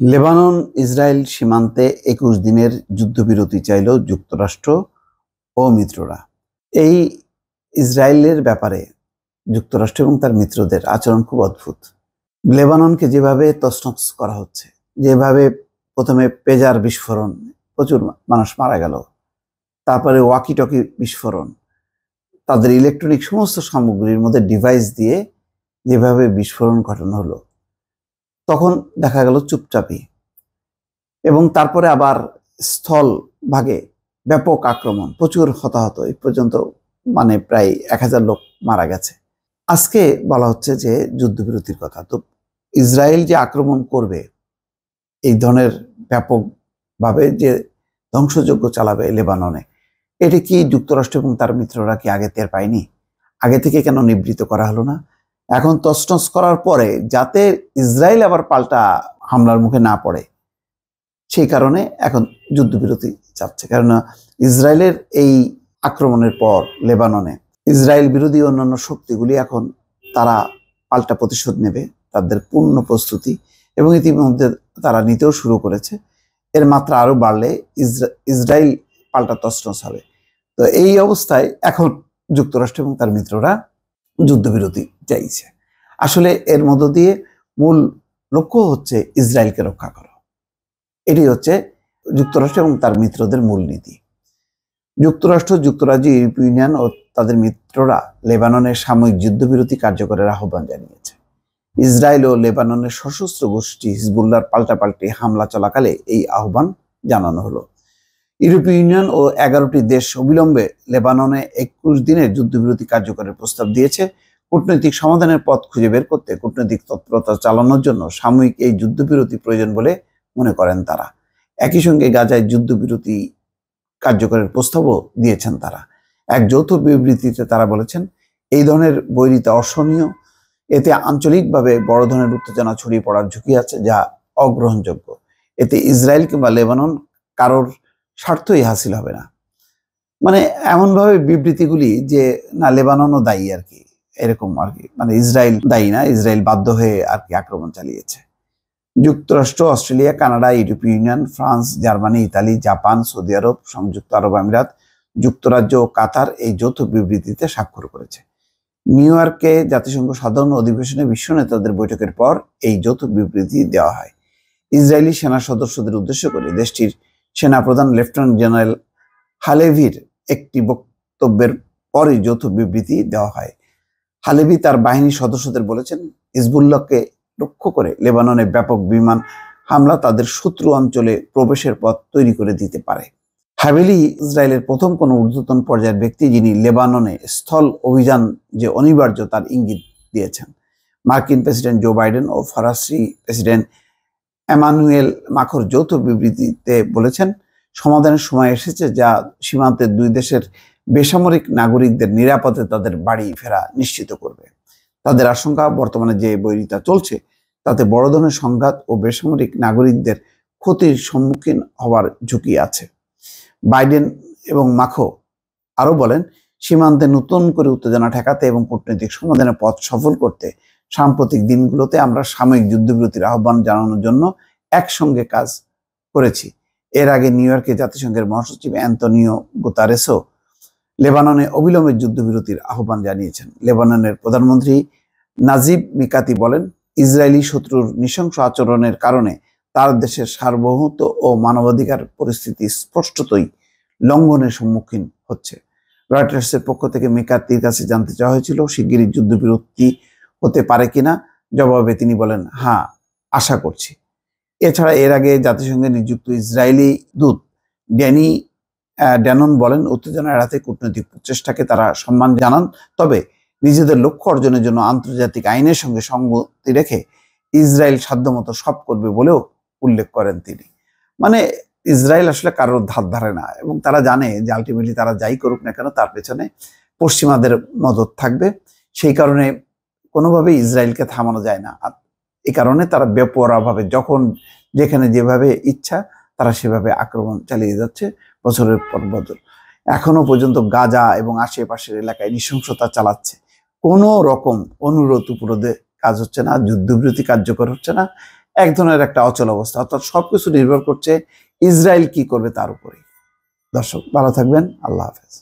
Lebanon Israel সীমান্তে ২১ দিনের যুদ্ধবিরতি চাইল যুক্তরাষ্ট্র ও মিত্ররা। এই ইসরায়েলের ব্যাপারে যুক্তরাষ্ট্র এবং তার মিত্রদের আচরণ খুব অদ্ভুত। লেবাননকে যেভাবে তছনছ করা হচ্ছে, যেভাবে প্রথমে পেজার বিস্ফোরণ, প্রচুর মানুষ মারা গেল, তারপরে ওয়াকি টকি বিস্ফোরণ, তাদের ইলেকট্রনিক সমস্ত সামগ্রীর মধ্যে ডিভাইস দিয়ে যেভাবে বিস্ফোরণ ঘটানো হলো, তখন দেখা গেল চুপচাপই। এবং তারপরে আবার স্থল ভাগে ব্যাপক আক্রমণ, প্রচুর হতাহত, এই পর্যন্ত প্রায় ১,০০০ লোক মারা গেছে। আজকে বলা হচ্ছে যে যুদ্ধবিরতির কথা। তো ইসরায়েল যে আক্রমণ করবে, এই ধরনের ব্যাপকভাবে যে ধ্বংসযজ্ঞ চালাবে লেবাননে, এটি কি যুক্তরাষ্ট্র এবং তার মিত্ররা কি আগে টের পায়নি? আগে থেকে কেন নিবৃত্ত করা হলো না? এখন তছনছ করার পরে যাতে ইসরায়েল আবার পাল্টা হামলার মুখে না পড়ে, সেই কারণে এখন যুদ্ধবিরতি চাচ্ছে। কেননা ইসরায়েলের এই আক্রমণের পর লেবাননে ইসরায়েল বিরোধী অন্যান্য শক্তিগুলি এখন তারা পাল্টা প্রতিশোধ নেবে, তাদের পূর্ণ প্রস্তুতি, এবং ইতিমধ্যে তারা নিতেও শুরু করেছে। এর মাত্রা আরো বাড়লে ইসরায়েল পাল্টা তছনছ হবে। তো এই অবস্থায় এখন যুক্তরাষ্ট্র এবং তার মিত্ররা যুদ্ধবিরতি চাইছে। আসলে এর মধ্য দিয়ে মূল লক্ষ্য হচ্ছে ইসরায়েলকে রক্ষা করা। এটি হচ্ছে যুক্তরাষ্ট্র এবং তার মিত্রদের মূল নীতি। যুক্তরাষ্ট্র, যুক্তরাজ্য, ইউরোপীয় ইউনিয়ন ও তাদের মিত্ররা লেবাননের সাময়িক যুদ্ধবিরতি কার্যকরের আহ্বান জানিয়েছে। ইসরায়েল ও লেবাননের সশস্ত্র গোষ্ঠী হিজবুল্লাহর পাল্টাপাল্টি হামলা চলাকালে এই আহ্বান জানানো হলো। ইউরোপীয় ইউনিয়ন ও ১১টি দেশ অবিলম্বে লেবাননে ২১ দিনের যুদ্ধবিরতি কার্যকরের প্রস্তাব দিয়েছে। কূটনৈতিক সমাধানের পথ খুঁজে বের করতে কূটনৈতিক তৎপরতা চালানোর জন্য সাময়িক এই যুদ্ধবিরতি প্রয়োজন বলে মনে করেন তারা। একই সঙ্গে গাজায় যুদ্ধবিরতি কার্যকরের প্রস্তাবও দিয়েছেন তারা। এক যৌথ বিবৃতিতে তারা বলেছেন, এই ধরনের বৈরিতা অসহনীয়, এতে আঞ্চলিকভাবে বড় ধরনের উত্তেজনা ছড়িয়ে পড়ার ঝুঁকি আছে, যা অগ্রহণযোগ্য। এতে ইসরায়েল কিংবা লেবানন কারোর স্বার্থই হাসিল হবে না। এমনভাবে বিবৃতিগুলি যে না, লেবাননও দায়ী আর কি, এরকম আর কি, ইসরায়েল দায়ী না, ইসরায়েল বাধ্য হয়ে আর কি আক্রমণ চালিয়েছে। যুক্তরাষ্ট্র, অস্ট্রেলিয়া, কানাডা, ইউরোপীয় union, France, Germany, Italy, Japan, Saudi Arab, সংযুক্ত আরব আমিরাত, যুক্তরাজ্য ও কাতার এই যৌথ বিবৃতিতে স্বাক্ষর করেছে। নিউ ইয়র্কে জাতিসংঘ সাধারণ অধিবেশনে বিশ্ব নেতাদের বৈঠকের পর এই যৌথ বিবৃতি দেওয়া হয়। ইসরায়েলি সেনা সদস্যদের উদ্দেশ্য করে দেশটির সেনাপ্রধান লেফটেন্যান্ট জেনারেল হালেভির একটি বক্তব্যের পরই যৌথ বিবৃতি দেওয়া হয়। হালেভি তার বাহিনীর সদস্যদের বলেছেন, হিজবুল্লাহকে লক্ষ্য করে লেবাননে ব্যাপক বিমান হামলা তাদের শত্রু অঞ্চলে প্রবেশের পথ তৈরি করে দিতে পারে। হাভেলি ইসরায়েলের প্রথম কোনো ঊর্ধ্বতন পর্যায়ের ব্যক্তি যিনি লেবাননে স্থল অভিযান যে অনিবার্য তার ইঙ্গিত দিয়েছেন। মার্কিন প্রেসিডেন্ট জো বাইডেন ও ফরাসি প্রেসিডেন্ট এমানুয়েল মাখর যৌথ বিবৃতিতে বলেছেন, সমাধানের সময় এসেছে যা সীমান্তের দুই দেশের বেসামরিক নাগরিকদের নিরাপদে তাদের বাড়ি ফেরা নিশ্চিত করবে। তাদের আশঙ্কা, বর্তমানে যে বৈরিতা চলছে তাতে বড় ধরনের সংঘাত ও বেসামরিক নাগরিকদের ক্ষতির সম্মুখীন হওয়ার ঝুঁকি আছে। বাইডেন এবং মাখো আরো বলেন, সীমান্তে নতুন করে উত্তেজনা ঠেকাতে এবং কূটনৈতিক সমাধানের পথ সফল করতে সাম্প্রতিক দিনগুলোতে আমরা সাময়িক যুদ্ধবিরতির আহ্বান জানানোর জন্য একসঙ্গে কাজ করেছি। এর আগে নিউ ইয়র্কে জাতিসংঘের মহাসচিব অ্যান্তনিও গুতারেসও লেবাননে অবিলম্বে যুদ্ধবিরতির আহ্বান জানিয়েছেন। লেবাননের প্রধানমন্ত্রী নাজিব মিকাতি বলেন, ইসরায়েলি শত্রুর নৃশংস আচরণের কারণে তার দেশের সার্বভৌমত্ব ও মানবাধিকার পরিস্থিতি স্পষ্টতই লঙ্ঘনের সম্মুখীন হচ্ছে। রয়টার্সের পক্ষ থেকে মিকাতির কাছে জানতে চাওয়া হয়েছিল শিগগিরই যুদ্ধবিরতি হতে পারে কিনা। জবাবে তিনি বলেন, হ্যাঁ, আশা করছি। এছাড়া এর আগে জাতিসংঘে নিযুক্ত ইসরায়েলি দূত ড্যানন বলেন, উত্তেজনা এড়াতে কূটনৈতিক প্রচেষ্টাকে তারা সম্মান জানান, তবে নিজেদের লক্ষ্য অর্জনের জন্য আন্তর্জাতিক আইনের সঙ্গে সঙ্গতি রেখে ইসরায়েল সাধ্যমতো সব করবে বলেও উল্লেখ করেন তিনি। ইসরায়েল আসলে কারোর ধার ধারে না, এবং তারা জানে যে আলটিমেটলি তারা যাই করুক না কেন তার পেছনে পশ্চিমাদের মদত থাকবে। সেই কারণে কোনোভাবেই ইসরায়েলকে থামানো যায় না। এই কারণে তারা বেপরোয়াভাবে যখন যেখানে যেভাবে ইচ্ছা তারা সেভাবে আক্রমণ চালিয়ে যাচ্ছে বছরের পর বছর। এখনো পর্যন্ত গাজা এবং আশেপাশের এলাকায় নৃশংসতা চালাচ্ছে। কোনো রকম অনুরোধ উপরোধে কাজ হচ্ছে না, যুদ্ধবিরতি কার্যকর হচ্ছে না, এক ধরনের একটা অচল অবস্থা। অর্থাৎ সবকিছু নির্ভর করছে ইসরায়েল কি করবে তার উপরে। দর্শক ভালো থাকবেন, আল্লাহ হাফেজ।